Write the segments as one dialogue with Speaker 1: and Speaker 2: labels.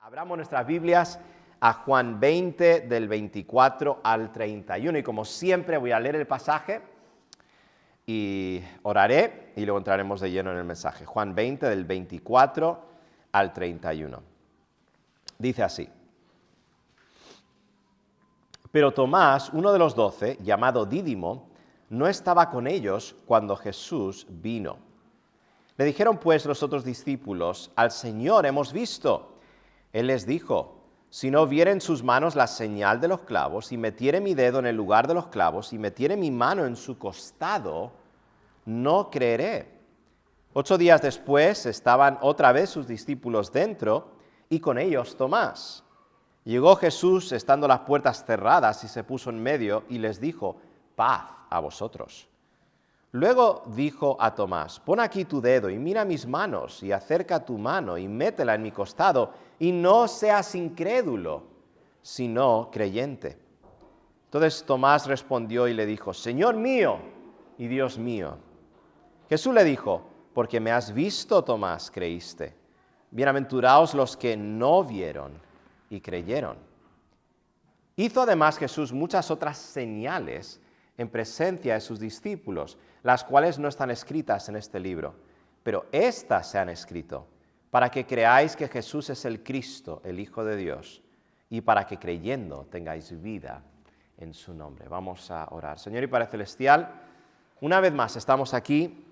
Speaker 1: Abramos nuestras Biblias a Juan 20, del 24 al 31. Y como siempre voy a leer el pasaje y oraré y luego entraremos de lleno en el mensaje. Juan 20, del 24 al 31. Dice así: Pero Tomás, uno de los 12, llamado Dídimo, no estaba con ellos cuando Jesús vino. Le dijeron pues los otros discípulos: Al Señor hemos visto. Él les dijo: Si no viere en sus manos la señal de los clavos, y metiere mi dedo en el lugar de los clavos, y metiere mi mano en su costado, no creeré. 8 días después estaban otra vez sus discípulos dentro, y con ellos Tomás. Llegó Jesús estando las puertas cerradas, y se puso en medio, y les dijo: Paz a vosotros. Luego dijo a Tomás: Pon aquí tu dedo y mira mis manos, y acerca tu mano y métela en mi costado, y no seas incrédulo, sino creyente. Entonces Tomás respondió y le dijo: Señor mío y Dios mío. Jesús le dijo: Porque me has visto, Tomás, creíste. Bienaventurados los que no vieron y creyeron. Hizo además Jesús muchas otras señales en presencia de sus discípulos, las cuales no están escritas en este libro, pero éstas se han escrito, para que creáis que Jesús es el Cristo, el Hijo de Dios, y para que creyendo tengáis vida en su nombre. Vamos a orar. Señor y Padre Celestial, una vez más estamos aquí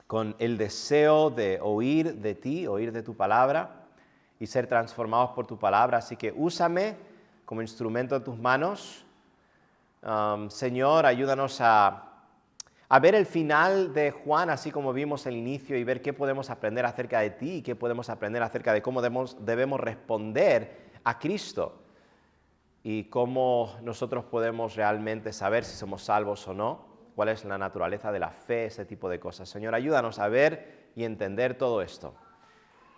Speaker 1: con el deseo de oír de ti, oír de tu palabra y ser transformados por tu palabra, así que úsame como instrumento de tus manos. Señor, ayúdanos a ver el final de Juan, así como vimos el inicio, y ver qué podemos aprender acerca de ti y qué podemos aprender acerca de cómo debemos responder a Cristo y cómo nosotros podemos realmente saber si somos salvos o no, cuál es la naturaleza de la fe, ese tipo de cosas. Señor, ayúdanos a ver y entender todo esto,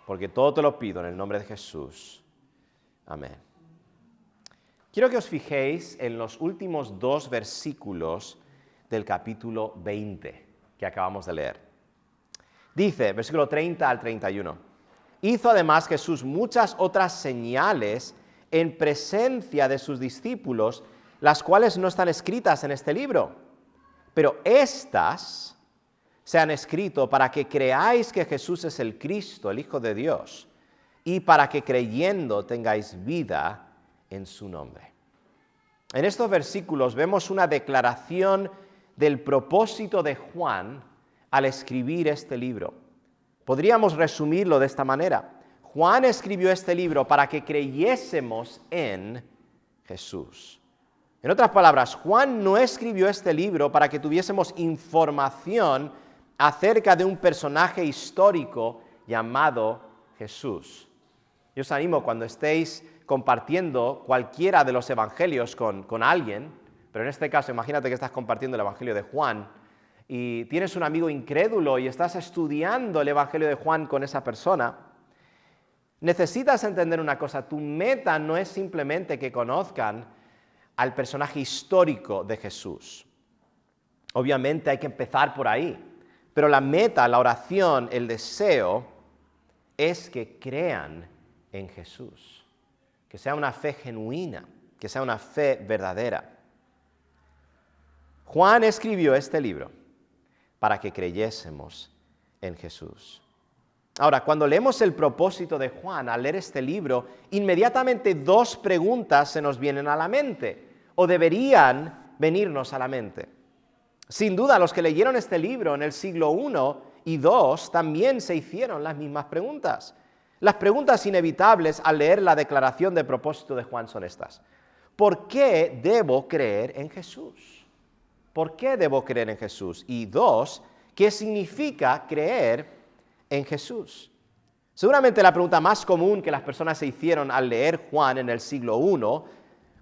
Speaker 1: porque todo te lo pido en el nombre de Jesús. Amén. Quiero que os fijéis en los últimos 2 versículos del capítulo 20 que acabamos de leer. Dice, versículo 30 al 31, hizo además Jesús muchas otras señales en presencia de sus discípulos, las cuales no están escritas en este libro, pero éstas se han escrito para que creáis que Jesús es el Cristo, el Hijo de Dios, y para que creyendo tengáis vida en su nombre. En estos versículos vemos una declaración del propósito de Juan al escribir este libro. Podríamos resumirlo de esta manera: Juan escribió este libro para que creyésemos en Jesús. En otras palabras, Juan no escribió este libro para que tuviésemos información acerca de un personaje histórico llamado Jesús. Yo os animo, cuando estéis compartiendo cualquiera de los evangelios con alguien, pero en este caso imagínate que estás compartiendo el evangelio de Juan y tienes un amigo incrédulo y estás estudiando el evangelio de Juan con esa persona, necesitas entender una cosa: tu meta no es simplemente que conozcan al personaje histórico de Jesús. Obviamente hay que empezar por ahí, pero la meta, la oración, el deseo es que crean en Jesús, que sea una fe genuina, que sea una fe verdadera. Juan escribió este libro para que creyésemos en Jesús. Ahora, cuando leemos el propósito de Juan al leer este libro, inmediatamente 2 preguntas se nos vienen a la mente, o deberían venirnos a la mente. Sin duda, los que leyeron este libro en el siglo I y II también se hicieron las mismas preguntas. Las preguntas inevitables al leer la declaración de propósito de Juan son estas: ¿por qué debo creer en Jesús? ¿Por qué debo creer en Jesús? Y 2, ¿qué significa creer en Jesús? Seguramente la pregunta más común que las personas se hicieron al leer Juan en el siglo I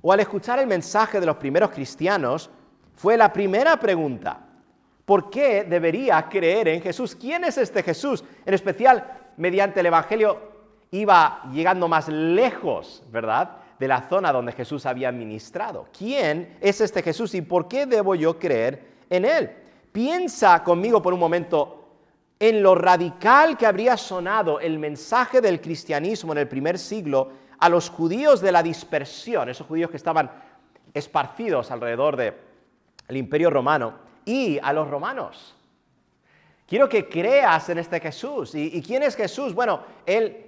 Speaker 1: o al escuchar el mensaje de los primeros cristianos fue la primera pregunta: ¿por qué debería creer en Jesús? ¿Quién es este Jesús? En especial, mediante el Evangelio iba llegando más lejos, ¿verdad?, de la zona donde Jesús había ministrado. ¿Quién es este Jesús y por qué debo yo creer en Él? Piensa conmigo por un momento en lo radical que habría sonado el mensaje del cristianismo en el primer siglo a los judíos de la dispersión, esos judíos que estaban esparcidos alrededor del Imperio Romano, y a los romanos. Quiero que creas en este Jesús. ¿Y quién es Jesús? Bueno, Él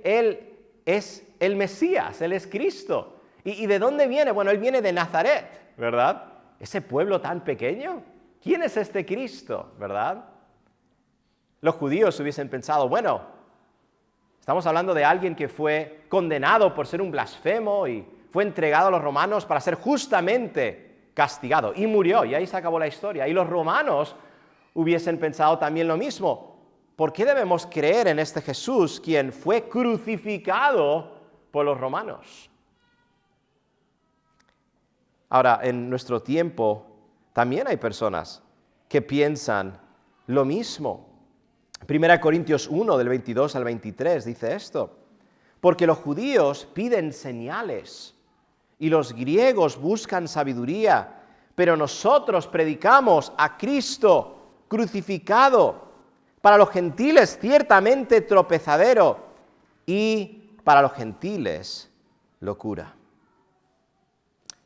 Speaker 1: es el Mesías, Él es Cristo. ¿Y de dónde viene? Bueno, Él viene de Nazaret, ¿verdad? Ese pueblo tan pequeño. ¿Quién es este Cristo, verdad? Los judíos hubiesen pensado, bueno, estamos hablando de alguien que fue condenado por ser un blasfemo y fue entregado a los romanos para ser justamente castigado. Y murió, y ahí se acabó la historia. Y los romanos hubiesen pensado también lo mismo. ¿Por qué debemos creer en este Jesús, quien fue crucificado por los romanos? Ahora, en nuestro tiempo también hay personas que piensan lo mismo. 1 Corintios 1, del 22 al 23, dice esto: porque los judíos piden señales y los griegos buscan sabiduría, pero nosotros predicamos a Cristo crucificado, para los gentiles ciertamente tropezadero y para los gentiles locura.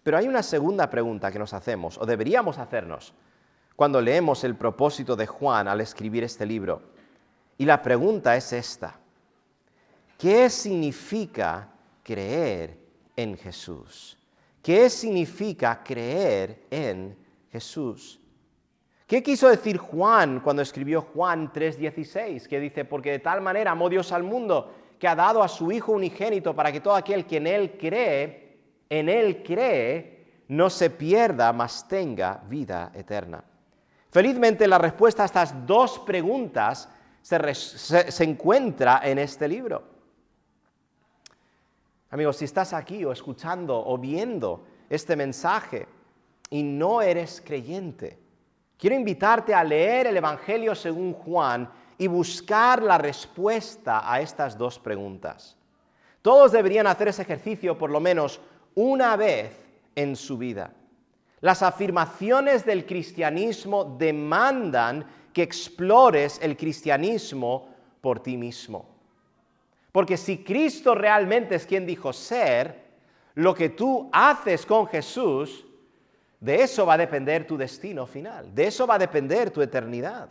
Speaker 1: Pero hay una segunda pregunta que nos hacemos, o deberíamos hacernos, cuando leemos el propósito de Juan al escribir este libro. Y la pregunta es esta: ¿qué significa creer en Jesús? ¿Qué significa creer en Jesús? ¿Qué quiso decir Juan cuando escribió Juan 3:16? Que dice, porque de tal manera amó Dios al mundo, que ha dado a su Hijo unigénito, para que todo aquel que en Él cree, no se pierda, mas tenga vida eterna. Felizmente la respuesta a estas dos preguntas se encuentra en este libro. Amigos, si estás aquí o escuchando o viendo este mensaje y no eres creyente, quiero invitarte a leer el Evangelio según Juan y buscar la respuesta a estas dos preguntas. Todos deberían hacer ese ejercicio por lo menos una vez en su vida. Las afirmaciones del cristianismo demandan que explores el cristianismo por ti mismo. Porque si Cristo realmente es quien dijo ser, lo que tú haces con Jesús, de eso va a depender tu destino final, de eso va a depender tu eternidad.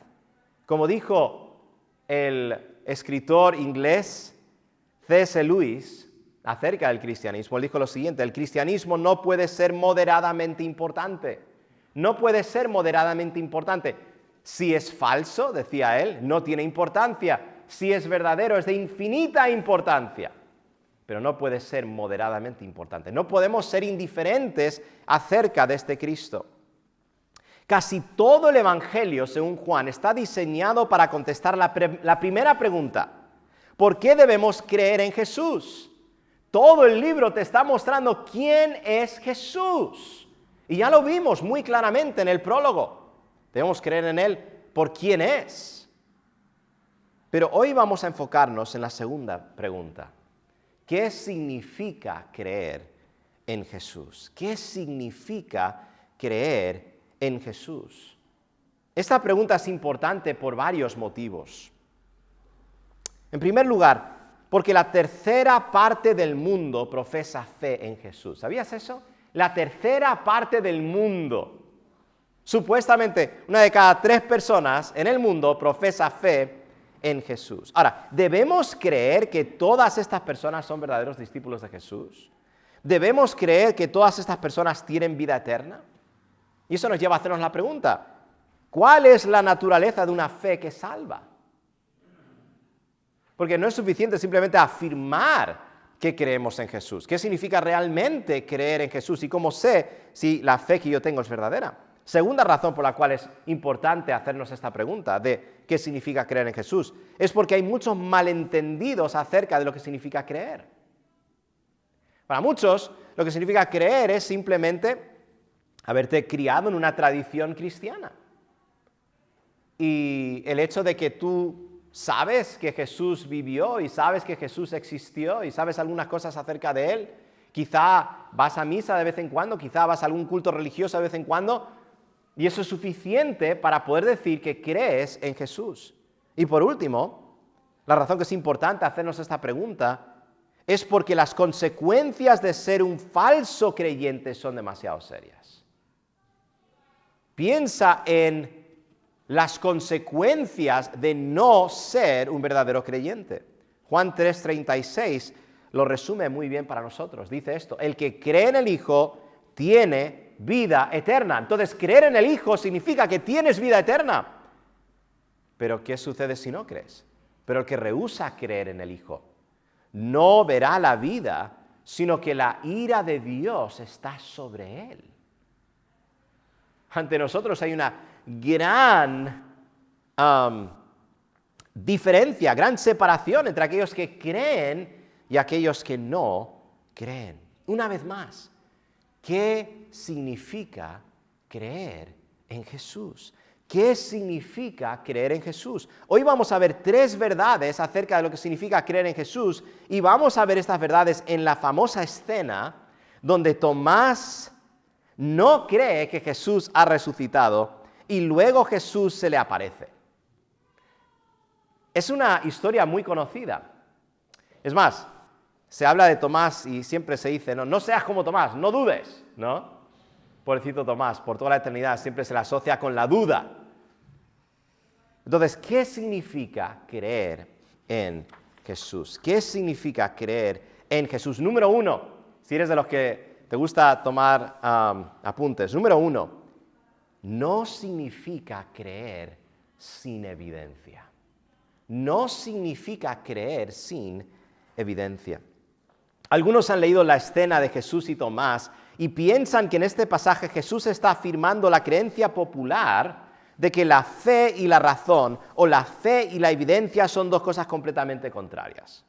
Speaker 1: Como dijo el escritor inglés C.S. Lewis acerca del cristianismo, él dijo lo siguiente: el cristianismo no puede ser moderadamente importante, no puede ser moderadamente importante. Si es falso, decía él, no tiene importancia. Si es verdadero, es de infinita importancia. Pero no puede ser moderadamente importante. No podemos ser indiferentes acerca de este Cristo. Casi todo el Evangelio, según Juan, está diseñado para contestar la primera pregunta: ¿por qué debemos creer en Jesús? Todo el libro te está mostrando quién es Jesús. Y ya lo vimos muy claramente en el prólogo. Debemos creer en Él por quién es. Pero hoy vamos a enfocarnos en la segunda pregunta. ¿Qué significa creer en Jesús? ¿Qué significa creer en Jesús? Esta pregunta es importante por varios motivos. En primer lugar, porque la tercera parte del mundo profesa fe en Jesús. ¿Sabías eso? La tercera parte del mundo. Supuestamente, una de cada 3 personas en el mundo profesa fe en Jesús. Ahora, ¿debemos creer que todas estas personas son verdaderos discípulos de Jesús? ¿Debemos creer que todas estas personas tienen vida eterna? Y eso nos lleva a hacernos la pregunta: ¿cuál es la naturaleza de una fe que salva? Porque no es suficiente simplemente afirmar que creemos en Jesús. ¿Qué significa realmente creer en Jesús? ¿Y cómo sé si la fe que yo tengo es verdadera? Segunda razón por la cual es importante hacernos esta pregunta de qué significa creer en Jesús, es porque hay muchos malentendidos acerca de lo que significa creer. Para muchos, lo que significa creer es simplemente haberte criado en una tradición cristiana. Y el hecho de que tú sabes que Jesús vivió y sabes que Jesús existió y sabes algunas cosas acerca de Él, quizá vas a misa de vez en cuando, quizá vas a algún culto religioso de vez en cuando, y eso es suficiente para poder decir que crees en Jesús. Y por último, la razón que es importante hacernos esta pregunta es porque las consecuencias de ser un falso creyente son demasiado serias. Piensa en las consecuencias de no ser un verdadero creyente. Juan 3:36 lo resume muy bien para nosotros. Dice esto: el que cree en el Hijo tiene vida eterna. Entonces, creer en el Hijo significa que tienes vida eterna. Pero ¿qué sucede si no crees? Pero el que rehúsa creer en el Hijo no verá la vida, sino que la ira de Dios está sobre él. Ante nosotros hay una gran diferencia, gran separación entre aquellos que creen y aquellos que no creen. Una vez más, ¿qué significa creer en Jesús? ¿Qué significa creer en Jesús? Hoy vamos a ver 3 verdades acerca de lo que significa creer en Jesús y vamos a ver estas verdades en la famosa escena donde Tomás no cree que Jesús ha resucitado y luego Jesús se le aparece. Es una historia muy conocida. Es más, se habla de Tomás y siempre se dice, no seas como Tomás, no dudes, ¿no? Pobrecito Tomás, por toda la eternidad siempre se le asocia con la duda. Entonces, ¿qué significa creer en Jesús? ¿Qué significa creer en Jesús? Número 1, si eres de los que te gusta tomar apuntes. Número 1, no significa creer sin evidencia. No significa creer sin evidencia. Algunos han leído la escena de Jesús y Tomás y piensan que en este pasaje Jesús está afirmando la creencia popular de que la fe y la razón, o la fe y la evidencia, son 2 cosas completamente contrarias.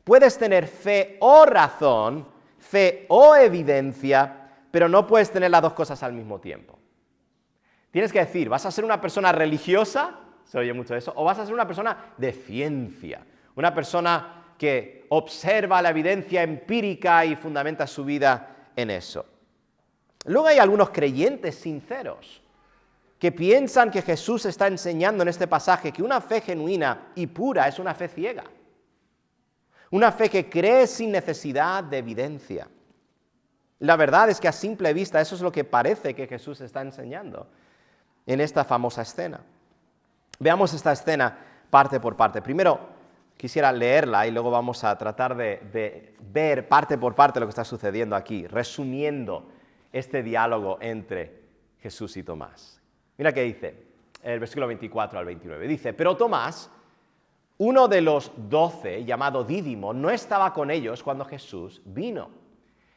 Speaker 1: Puedes tener fe o razón, fe o evidencia, pero no puedes tener las 2 cosas al mismo tiempo. Tienes que decir, ¿vas a ser una persona religiosa? Se oye mucho eso. ¿O vas a ser una persona de ciencia? Una persona que observa la evidencia empírica y fundamenta su vida en eso. Luego hay algunos creyentes sinceros que piensan que Jesús está enseñando en este pasaje que una fe genuina y pura es una fe ciega. Una fe que cree sin necesidad de evidencia. La verdad es que a simple vista eso es lo que parece que Jesús está enseñando en esta famosa escena. Veamos esta escena parte por parte. Primero, quisiera leerla y luego vamos a tratar de ver parte por parte lo que está sucediendo aquí, resumiendo este diálogo entre Jesús y Tomás. Mira qué dice, el versículo 24 al 29. Dice, pero Tomás, uno de los 12, llamado Dídimo, no estaba con ellos cuando Jesús vino.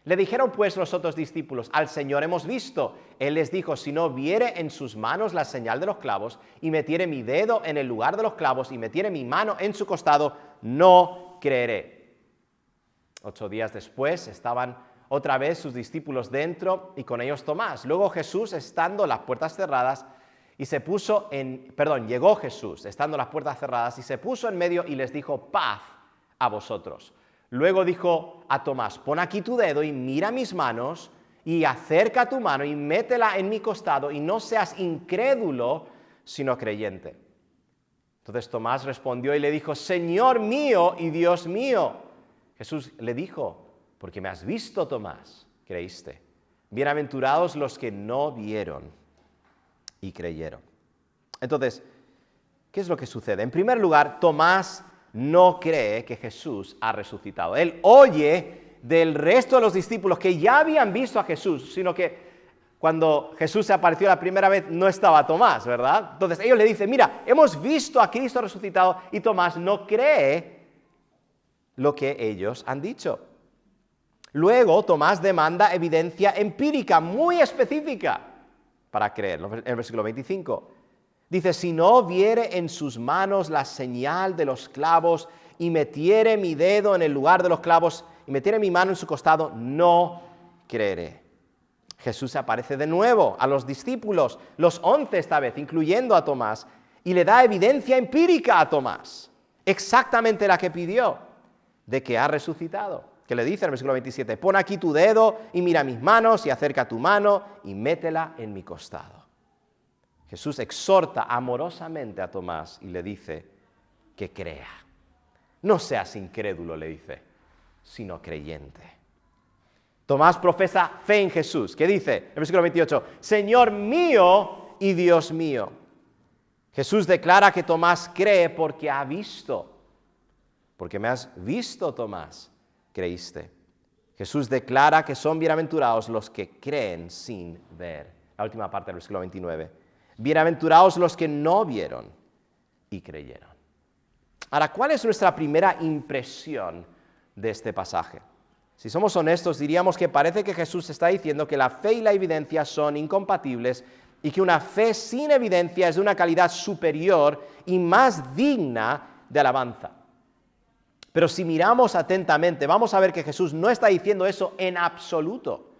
Speaker 1: Le dijeron pues los otros discípulos, al Señor hemos visto. Él les dijo, si no viere en sus manos la señal de los clavos, y metiere mi dedo en el lugar de los clavos, y metiere mi mano en su costado, no creeré. 8 días después estaban otra vez sus discípulos dentro y con ellos Tomás. Luego Jesús, estando las puertas cerradas, llegó Jesús, estando las puertas cerradas, y se puso en medio y les dijo, paz a vosotros. Luego dijo a Tomás, pon aquí tu dedo y mira mis manos, y acerca tu mano y métela en mi costado, y no seas incrédulo, sino creyente. Entonces Tomás respondió y le dijo, Señor mío y Dios mío. Jesús le dijo, porque me has visto, Tomás, creíste. Bienaventurados los que no vieron y creyeron. Entonces, ¿qué es lo que sucede? En primer lugar, Tomás no cree que Jesús ha resucitado. Él oye del resto de los discípulos que ya habían visto a Jesús, sino que cuando Jesús se apareció la primera vez no estaba Tomás, ¿verdad? Entonces ellos le dicen, mira, hemos visto a Cristo resucitado, y Tomás no cree lo que ellos han dicho. Luego Tomás demanda evidencia empírica muy específica para creer. En el versículo 25 dice, si no viere en sus manos la señal de los clavos y metiere mi dedo en el lugar de los clavos y metiere mi mano en su costado, no creeré. Jesús se aparece de nuevo a los discípulos, los 11 esta vez, incluyendo a Tomás, y le da evidencia empírica a Tomás, exactamente la que pidió, de que ha resucitado. Que le dice en el versículo 27, pon aquí tu dedo y mira mis manos, y acerca tu mano y métela en mi costado. Jesús exhorta amorosamente a Tomás y le dice, que crea. No seas incrédulo, le dice, sino creyente. Tomás profesa fe en Jesús. ¿Qué dice? El versículo 28, Señor mío y Dios mío. Jesús declara que Tomás cree porque ha visto. Porque me has visto, Tomás, creíste. Jesús declara que son bienaventurados los que creen sin ver. La última parte del versículo 29. Bienaventurados los que no vieron y creyeron. Ahora, ¿cuál es nuestra primera impresión de este pasaje? Si somos honestos, diríamos que parece que Jesús está diciendo que la fe y la evidencia son incompatibles y que una fe sin evidencia es de una calidad superior y más digna de alabanza. Pero si miramos atentamente, vamos a ver que Jesús no está diciendo eso en absoluto.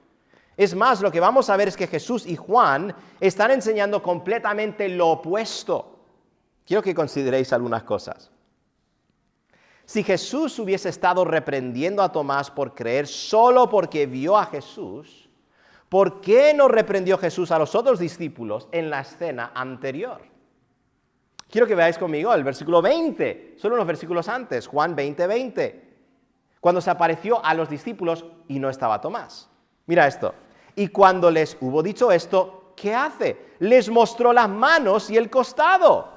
Speaker 1: Es más, lo que vamos a ver es que Jesús y Juan están enseñando completamente lo opuesto. Quiero que consideréis algunas cosas. Si Jesús hubiese estado reprendiendo a Tomás por creer solo porque vio a Jesús, ¿por qué no reprendió Jesús a los otros discípulos en la escena anterior? Quiero que veáis conmigo el versículo 20, solo unos versículos antes, Juan 20:20, cuando se apareció a los discípulos y no estaba Tomás. Mira esto. Y cuando les hubo dicho esto, ¿qué hace? Les mostró las manos y el costado.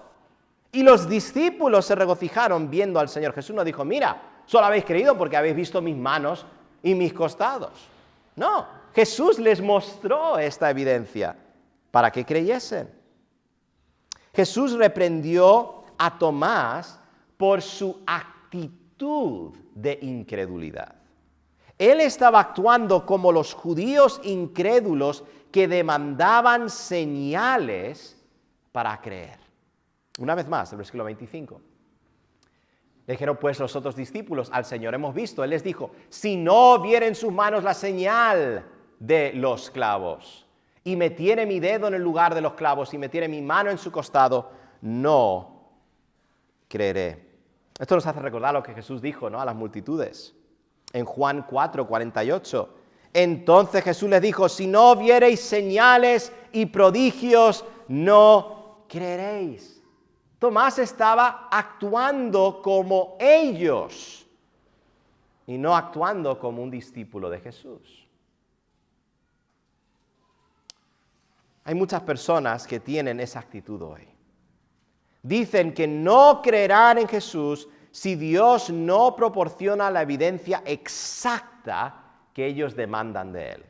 Speaker 1: Y los discípulos se regocijaron viendo al Señor. Jesús no dijo, mira, solo habéis creído porque habéis visto mis manos y mis costados. No, Jesús les mostró esta evidencia para que creyesen. Jesús reprendió a Tomás por su actitud de incredulidad. Él estaba actuando como los judíos incrédulos que demandaban señales para creer. Una vez más, el versículo 25. Dijeron pues los otros discípulos, al Señor hemos visto. Él les dijo, si no viera en sus manos la señal de los clavos, y metiere mi dedo en el lugar de los clavos, y metiere mi mano en su costado, no creeré. Esto nos hace recordar lo que Jesús dijo, ¿no?, a las multitudes. En Juan 4:48. Entonces Jesús les dijo, si no viereis señales y prodigios, no creeréis. Tomás estaba actuando como ellos y no actuando como un discípulo de Jesús. Hay muchas personas que tienen esa actitud hoy. Dicen que no creerán en Jesús si Dios no proporciona la evidencia exacta que ellos demandan de Él.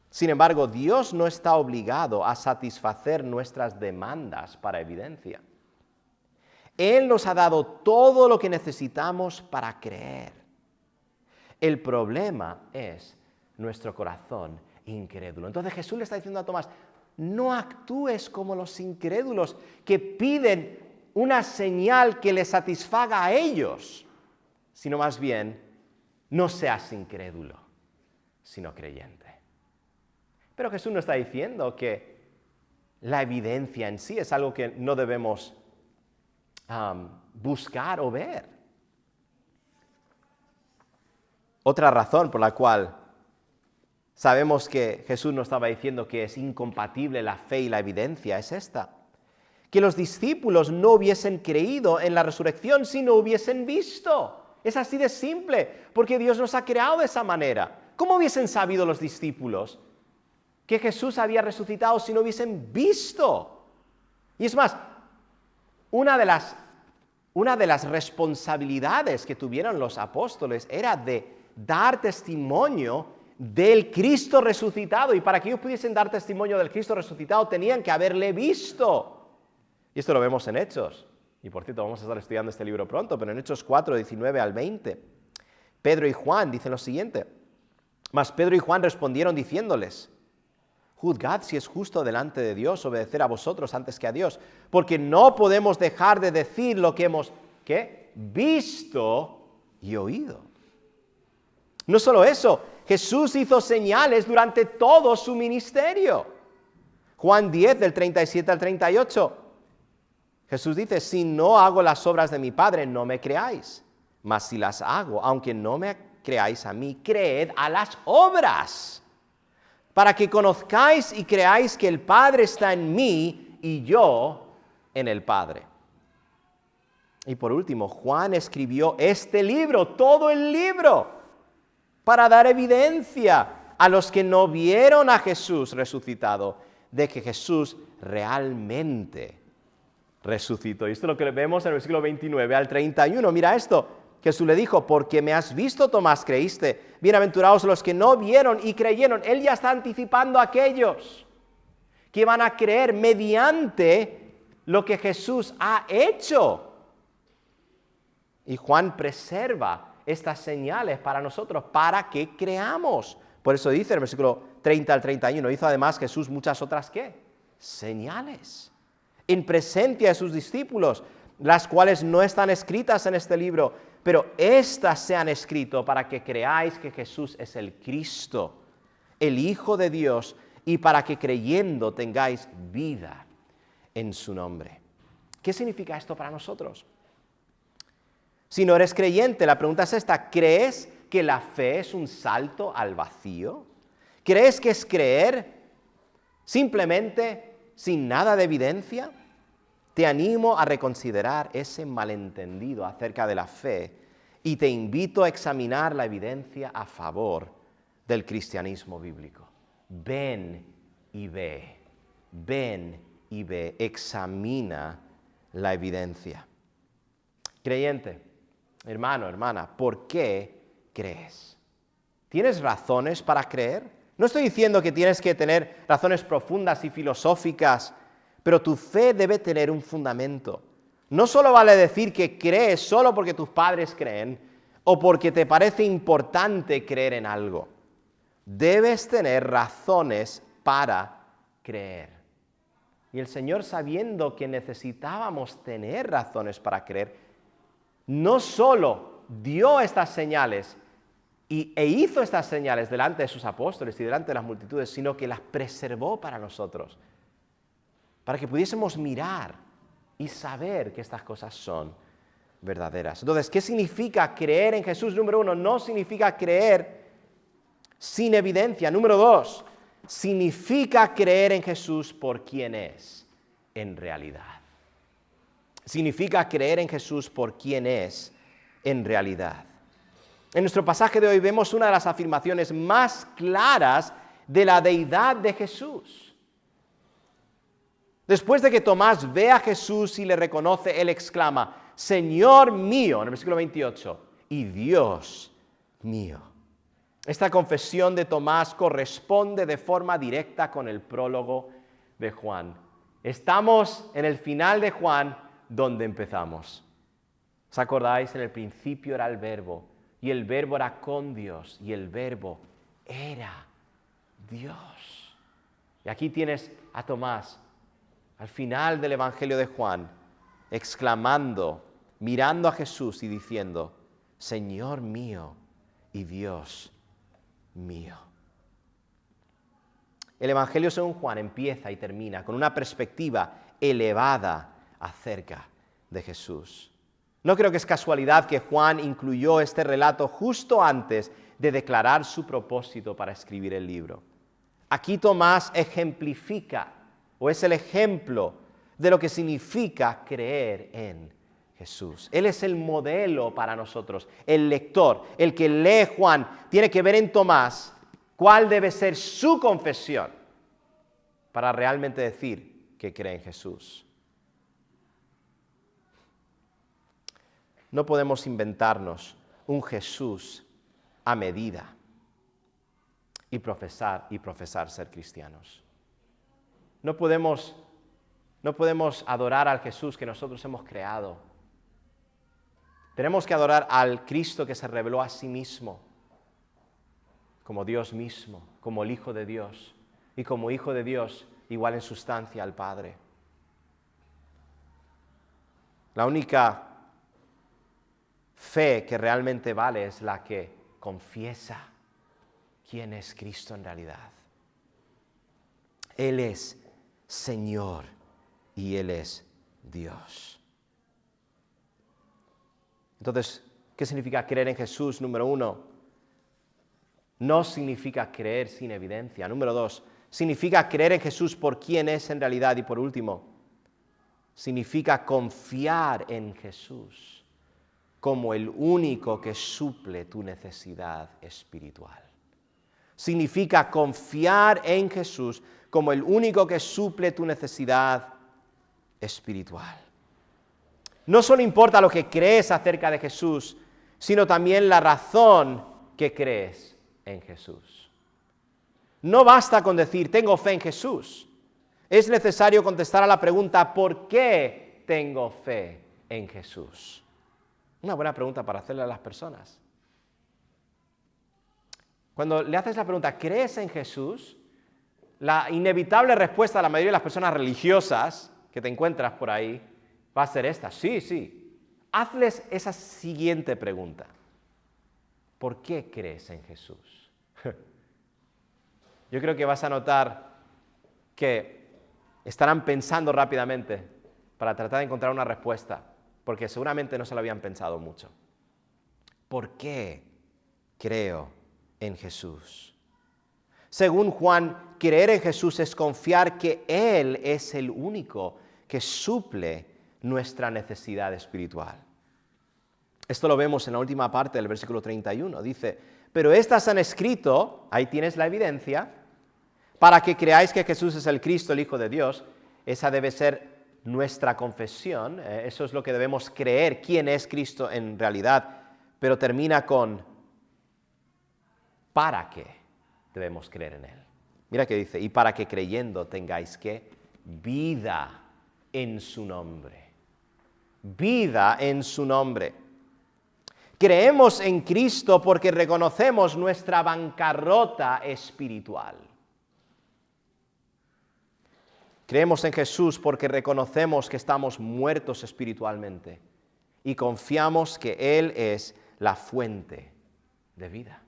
Speaker 1: Sin embargo, Dios no está obligado a satisfacer nuestras demandas para evidencia. Él nos ha dado todo lo que necesitamos para creer. El problema es nuestro corazón incrédulo. Entonces Jesús le está diciendo a Tomás, no actúes como los incrédulos que piden una señal que les satisfaga a ellos, sino más bien, no seas incrédulo, sino creyente. Pero Jesús no está diciendo que la evidencia en sí es algo que no debemos buscar o ver. Otra razón por la cual sabemos que Jesús no estaba diciendo que es incompatible la fe y la evidencia es esta: que los discípulos no hubiesen creído en la resurrección si no hubiesen visto. Es así de simple, porque Dios nos ha creado de esa manera. ¿Cómo hubiesen sabido los discípulos que Jesús había resucitado si no hubiesen visto? Y es más, una de las responsabilidades que tuvieron los apóstoles era de dar testimonio del Cristo resucitado. Y para que ellos pudiesen dar testimonio del Cristo resucitado tenían que haberle visto. Y esto lo vemos en Hechos. Y por cierto, vamos a estar estudiando este libro pronto, pero en Hechos 4, 19 al 20. Pedro y Juan dicen lo siguiente: mas Pedro y Juan respondieron diciéndoles: juzgad si es justo delante de Dios obedecer a vosotros antes que a Dios, porque no podemos dejar de decir lo que hemos, ¿qué?, visto y oído. No solo eso, Jesús hizo señales durante todo su ministerio. Juan 10, del 37 al 38. Jesús dice: si no hago las obras de mi Padre, no me creáis. Mas si las hago, aunque no me creáis a mí, creed a las obras, para que conozcáis y creáis que el Padre está en mí y yo en el Padre. Y por último, Juan escribió este libro, todo el libro, para dar evidencia a los que no vieron a Jesús resucitado, de que Jesús realmente resucitó. Y esto es lo que vemos en el versículo 29 al 31. Mira esto. Jesús le dijo, porque me has visto, Tomás, creíste. Bienaventurados los que no vieron y creyeron. Él ya está anticipando a aquellos que van a creer mediante lo que Jesús ha hecho. Y Juan preserva estas señales para nosotros, para que creamos. Por eso dice en el versículo 30 al 31, hizo además Jesús muchas otras, ¿qué? Señales. En presencia de sus discípulos, las cuales no están escritas en este libro, pero éstas se han escrito para que creáis que Jesús es el Cristo, el Hijo de Dios, y para que creyendo tengáis vida en su nombre. ¿Qué significa esto para nosotros? Si no eres creyente, la pregunta es esta: ¿crees que la fe es un salto al vacío? ¿Crees que es creer simplemente sin nada de evidencia? Te animo a reconsiderar ese malentendido acerca de la fe y te invito a examinar la evidencia a favor del cristianismo bíblico. Ven y ve, examina la evidencia. Creyente, hermano, hermana, ¿por qué crees? ¿Tienes razones para creer? No estoy diciendo que tienes que tener razones profundas y filosóficas, pero tu fe debe tener un fundamento. No solo vale decir que crees solo porque tus padres creen o porque te parece importante creer en algo. Debes tener razones para creer. Y el Señor, sabiendo que necesitábamos tener razones para creer, no solo dio estas señales e hizo estas señales delante de sus apóstoles y delante de las multitudes, sino que las preservó para nosotros, para que pudiésemos mirar y saber que estas cosas son verdaderas. Entonces, ¿qué significa creer en Jesús? Número uno, no significa creer sin evidencia. Número dos, significa creer en Jesús por quien es en realidad. Significa creer en Jesús por quien es en realidad. En nuestro pasaje de hoy vemos una de las afirmaciones más claras de la deidad de Jesús. Después de que Tomás ve a Jesús y le reconoce, él exclama: Señor mío, en el versículo 28, y Dios mío. Esta confesión de Tomás corresponde de forma directa con el prólogo de Juan. Estamos en el final de Juan, donde empezamos. ¿Os acordáis? En el principio era el Verbo, y el Verbo era con Dios, y el Verbo era Dios. Y aquí tienes a Tomás, al final del Evangelio de Juan, exclamando, mirando a Jesús y diciendo: Señor mío y Dios mío. El Evangelio según Juan empieza y termina con una perspectiva elevada acerca de Jesús. No creo que es casualidad que Juan incluyó este relato justo antes de declarar su propósito para escribir el libro. Aquí Tomás ejemplifica, o es el ejemplo de lo que significa creer en Jesús. Él es el modelo para nosotros. El lector, el que lee Juan, tiene que ver en Tomás cuál debe ser su confesión para realmente decir que cree en Jesús. No podemos inventarnos un Jesús a medida y profesar ser cristianos. No podemos adorar al Jesús que nosotros hemos creado. Tenemos que adorar al Cristo que se reveló a sí mismo como Dios mismo, como el Hijo de Dios, y como Hijo de Dios igual en sustancia al Padre. La única fe que realmente vale es la que confiesa quién es Cristo en realidad. Él es Señor y Él es Dios. Entonces, ¿qué significa creer en Jesús? Número uno, no significa creer sin evidencia. Número dos, significa creer en Jesús por quién es en realidad. Y por último, significa confiar en Jesús como el único que suple tu necesidad espiritual. Significa confiar en Jesús como el único que suple tu necesidad espiritual. No solo importa lo que crees acerca de Jesús, sino también la razón que crees en Jesús. No basta con decir, tengo fe en Jesús. Es necesario contestar a la pregunta, ¿por qué tengo fe en Jesús? Una buena pregunta para hacerle a las personas. Cuando le haces la pregunta, ¿crees en Jesús? La inevitable respuesta de la mayoría de las personas religiosas que te encuentras por ahí va a ser esta, sí, sí. Hazles esa siguiente pregunta. ¿Por qué crees en Jesús? Yo creo que vas a notar que estarán pensando rápidamente para tratar de encontrar una respuesta, porque seguramente no se lo habían pensado mucho. ¿Por qué creo en Jesús? Según Juan, creer en Jesús es confiar que Él es el único que suple nuestra necesidad espiritual. Esto lo vemos en la última parte del versículo 31. Dice, pero estas han escrito, ahí tienes la evidencia, para que creáis que Jesús es el Cristo, el Hijo de Dios. Esa debe ser nuestra confesión, eso es lo que debemos creer, quién es Cristo en realidad, pero termina con ¿para qué debemos creer en Él? Mira que dice, y para que creyendo tengáis ¿qué? Vida en su nombre. Vida en su nombre. Creemos en Cristo porque reconocemos nuestra bancarrota espiritual. Creemos en Jesús porque reconocemos que estamos muertos espiritualmente y confiamos que Él es la fuente de vida.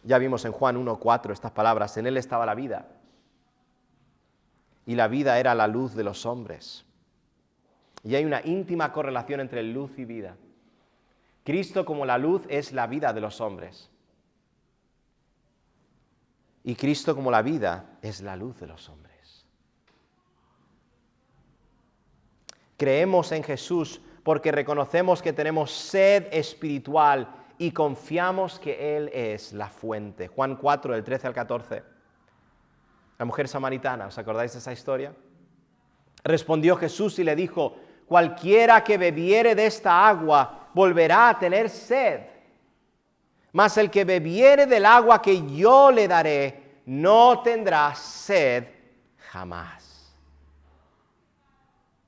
Speaker 1: Ya vimos en Juan 1:4 estas palabras, en Él estaba la vida y la vida era la luz de los hombres. Y hay una íntima correlación entre luz y vida. Cristo como la luz es la vida de los hombres. Y Cristo como la vida es la luz de los hombres. Creemos en Jesús porque reconocemos que tenemos sed espiritual y confiamos que Él es la fuente. Juan 4, del 13 al 14. La mujer samaritana, ¿os acordáis de esa historia? Respondió Jesús y le dijo, cualquiera que bebiere de esta agua volverá a tener sed. Mas el que bebiere del agua que yo le daré, no tendrá sed jamás.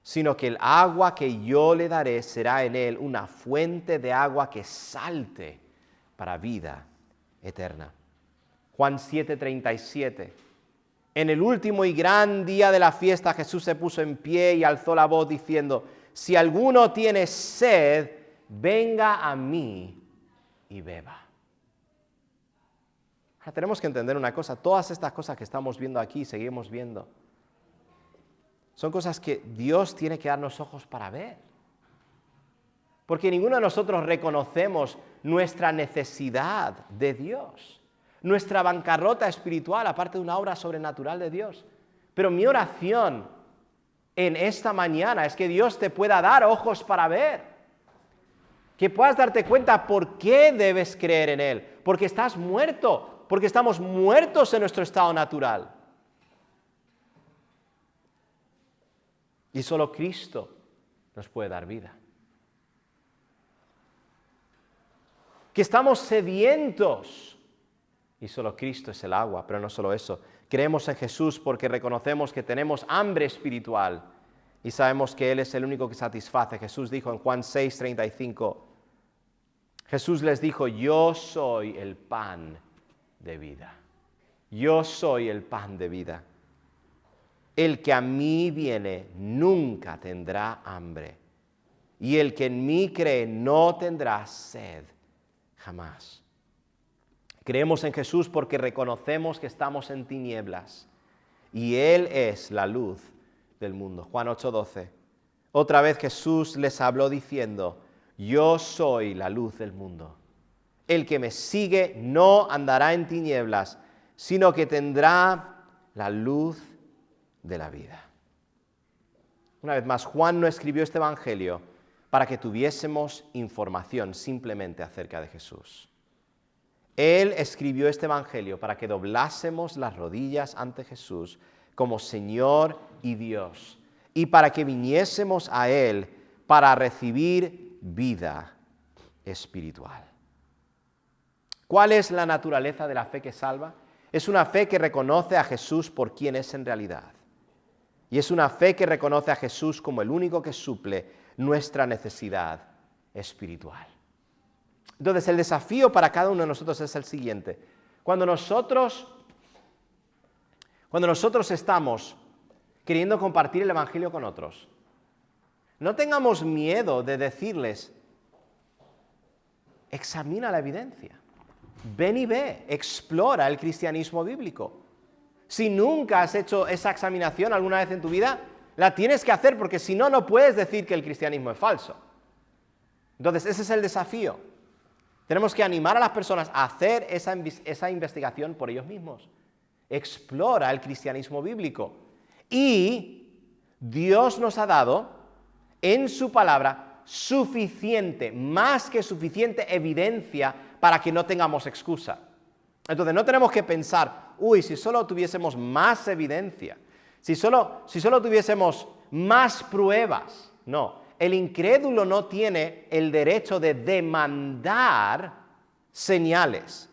Speaker 1: Sino que el agua que yo le daré será en él una fuente de agua que salte para vida eterna. Juan 7:37. En el último y gran día de la fiesta, Jesús se puso en pie y alzó la voz diciendo, si alguno tiene sed, venga a mí y beba. Tenemos que entender una cosa, todas estas cosas que estamos viendo aquí, seguimos viendo, son cosas que Dios tiene que darnos ojos para ver. Porque ninguno de nosotros reconocemos nuestra necesidad de Dios, nuestra bancarrota espiritual, aparte de una obra sobrenatural de Dios. Pero mi oración en esta mañana es que Dios te pueda dar ojos para ver, que puedas darte cuenta por qué debes creer en Él, porque estás muerto. Porque estamos muertos en nuestro estado natural. Y solo Cristo nos puede dar vida. Que estamos sedientos. Y solo Cristo es el agua, pero no solo eso. Creemos en Jesús porque reconocemos que tenemos hambre espiritual. Y sabemos que Él es el único que satisface. Jesús dijo en Juan 6:35. Jesús les dijo, yo soy el pan de vida. Yo soy el pan de vida. El que a mí viene nunca tendrá hambre, y el que en mí cree no tendrá sed jamás. Creemos en Jesús porque reconocemos que estamos en tinieblas, y Él es la luz del mundo. Juan 8:12. Otra vez Jesús les habló diciendo, yo soy la luz del mundo. El que me sigue no andará en tinieblas, sino que tendrá la luz de la vida. Una vez más, Juan no escribió este Evangelio para que tuviésemos información simplemente acerca de Jesús. Él escribió este Evangelio para que doblásemos las rodillas ante Jesús como Señor y Dios, y para que viniésemos a Él para recibir vida espiritual. ¿Cuál es la naturaleza de la fe que salva? Es una fe que reconoce a Jesús por quien es en realidad. Y es una fe que reconoce a Jesús como el único que suple nuestra necesidad espiritual. Entonces, el desafío para cada uno de nosotros es el siguiente. Cuando nosotros estamos queriendo compartir el Evangelio con otros, no tengamos miedo de decirles, examina la evidencia, ven y ve, explora el cristianismo bíblico. Si nunca has hecho esa examinación alguna vez en tu vida, la tienes que hacer porque si no, no puedes decir que el cristianismo es falso. Entonces, ese es el desafío. Tenemos que animar a las personas a hacer esa investigación por ellos mismos. Explora el cristianismo bíblico. Y Dios nos ha dado en su palabra suficiente, más que suficiente evidencia para que no tengamos excusa. Entonces no tenemos que pensar, si solo tuviésemos más evidencia, si solo tuviésemos más pruebas. No, el incrédulo no tiene el derecho de demandar señales,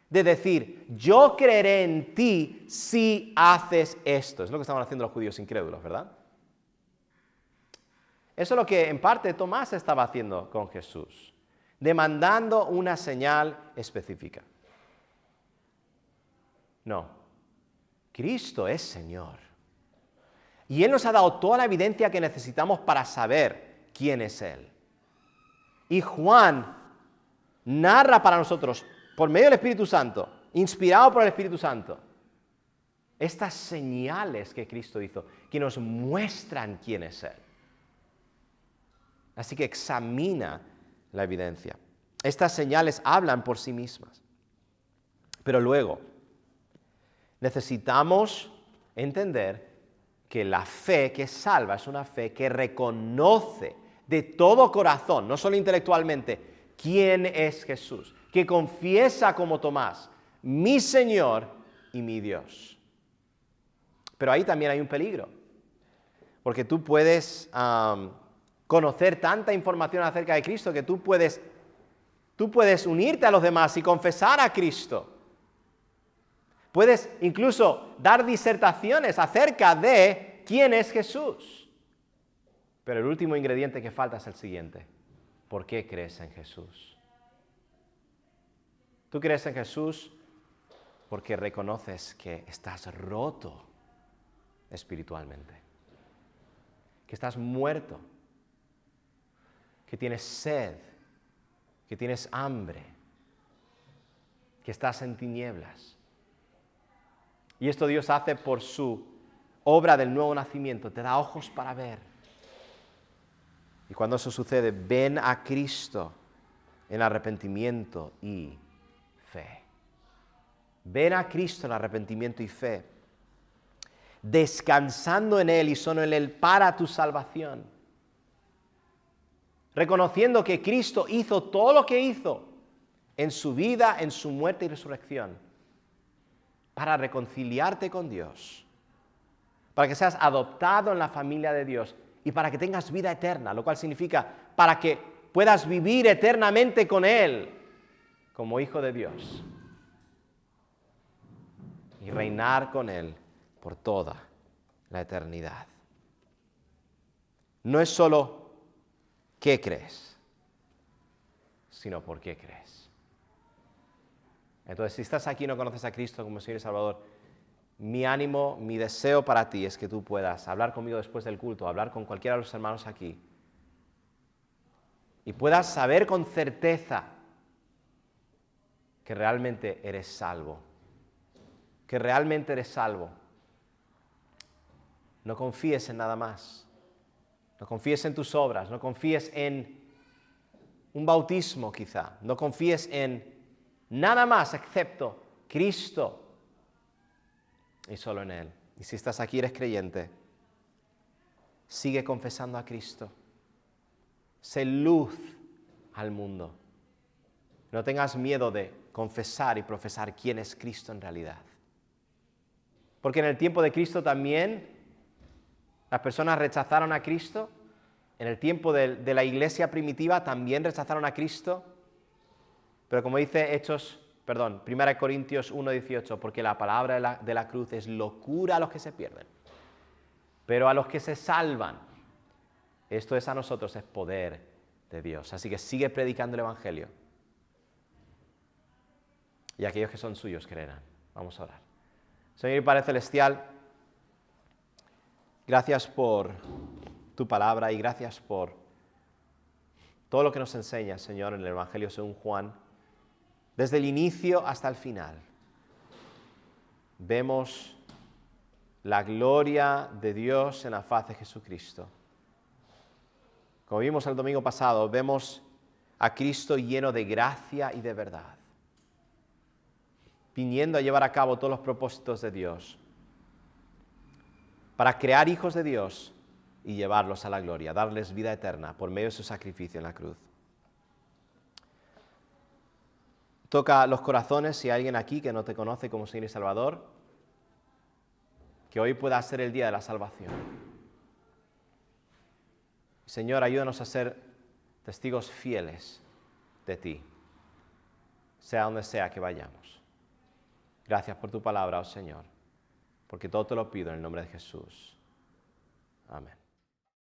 Speaker 1: de decir, yo creeré en ti si haces esto. Es lo que estaban haciendo los judíos incrédulos, ¿verdad? Eso es lo que en parte Tomás estaba haciendo con Jesús, demandando una señal específica. No, Cristo es Señor. Y Él nos ha dado toda la evidencia que necesitamos para saber quién es Él. Y Juan narra para nosotros, por medio del Espíritu Santo, inspirado por el Espíritu Santo, estas señales que Cristo hizo, que nos muestran quién es Él. Así que examina la evidencia. Estas señales hablan por sí mismas. Pero luego, necesitamos entender que la fe que salva es una fe que reconoce de todo corazón, no solo intelectualmente, quién es Jesús, que confiesa como Tomás, mi Señor y mi Dios. Pero ahí también hay un peligro, porque tú puedes conocer tanta información acerca de Cristo que tú puedes unirte a los demás y confesar a Cristo. Puedes incluso dar disertaciones acerca de quién es Jesús. Pero el último ingrediente que falta es el siguiente. ¿Por qué crees en Jesús? Tú crees en Jesús porque reconoces que estás roto espiritualmente, que estás muerto, que tienes sed, que tienes hambre, que estás en tinieblas. Y esto Dios hace por su obra del nuevo nacimiento, te da ojos para ver. Y cuando eso sucede, ven a Cristo en arrepentimiento y fe. Ven a Cristo en arrepentimiento y fe, descansando en Él y solo en Él para tu salvación. Reconociendo que Cristo hizo todo lo que hizo en su vida, en su muerte y resurrección, para reconciliarte con Dios, para que seas adoptado en la familia de Dios y para que tengas vida eterna, lo cual significa para que puedas vivir eternamente con Él como hijo de Dios y reinar con Él por toda la eternidad. No es solo qué crees, sino por qué crees. Entonces, si estás aquí y no conoces a Cristo como Señor y Salvador, mi ánimo, mi deseo para ti es que tú puedas hablar conmigo después del culto, hablar con cualquiera de los hermanos aquí, y puedas saber con certeza que realmente eres salvo. Que realmente eres salvo. No confíes en nada más. No confíes en tus obras. No confíes en un bautismo quizá. No confíes en nada más excepto Cristo y solo en Él. Y si estás aquí y eres creyente, sigue confesando a Cristo. Sé luz al mundo. No tengas miedo de confesar y profesar quién es Cristo en realidad. Porque en el tiempo de Cristo también las personas rechazaron a Cristo. En el tiempo de la iglesia primitiva también rechazaron a Cristo. Pero como dice 1 Corintios 1:18, porque la palabra de la cruz es locura a los que se pierden. Pero a los que se salvan, esto es a nosotros, es poder de Dios. Así que sigue predicando el Evangelio. Y aquellos que son suyos creerán. Vamos a orar. Señor y Padre Celestial, gracias por tu palabra y gracias por todo lo que nos enseñas, Señor, en el Evangelio según Juan. Desde el inicio hasta el final, vemos la gloria de Dios en la faz de Jesucristo. Como vimos el domingo pasado, vemos a Cristo lleno de gracia y de verdad, viniendo a llevar a cabo todos los propósitos de Dios, para crear hijos de Dios y llevarlos a la gloria, darles vida eterna por medio de su sacrificio en la cruz. Toca los corazones si hay alguien aquí que no te conoce como Señor y Salvador, que hoy pueda ser el día de la salvación. Señor, ayúdanos a ser testigos fieles de ti, sea donde sea que vayamos. Gracias por tu palabra, oh Señor, porque todo te lo pido en el nombre de Jesús. Amén.